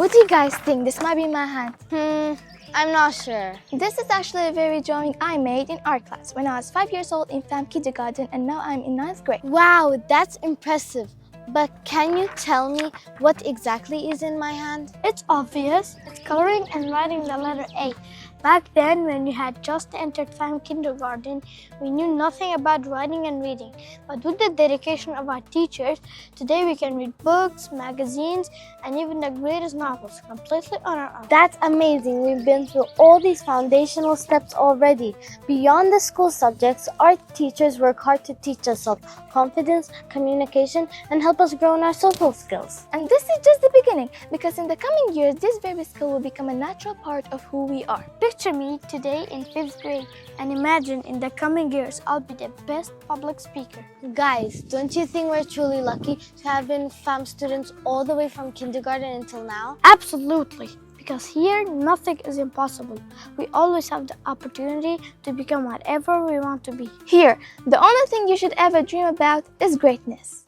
What do you guys think? This might be my hand. I'm not sure. This is actually a very drawing I made in art class when I was 5 years old in kindergarten, and now I'm in 9th grade. Wow, that's impressive. But can you tell me what exactly is in my hand? It's obvious. It's coloring and writing the letter A. Back then, when we had just entered kindergarten, we knew nothing about writing and reading. But with the dedication of our teachers, today we can read books, magazines, and even the greatest novels completely on our own. That's amazing. We've been through all these foundational steps already. Beyond the school subjects, our teachers work hard to teach us self-confidence, communication, and help us grow in our social skills. And this is just the beginning, because in the coming years, this very skill will become a natural part of who we are. Picture me today in 5th grade and imagine in the coming years I'll be the best public speaker. Guys, don't you think we're truly lucky to have been FAM students all the way from kindergarten until now? Absolutely, because here nothing is impossible. We always have the opportunity to become whatever we want to be. Here, the only thing you should ever dream about is greatness.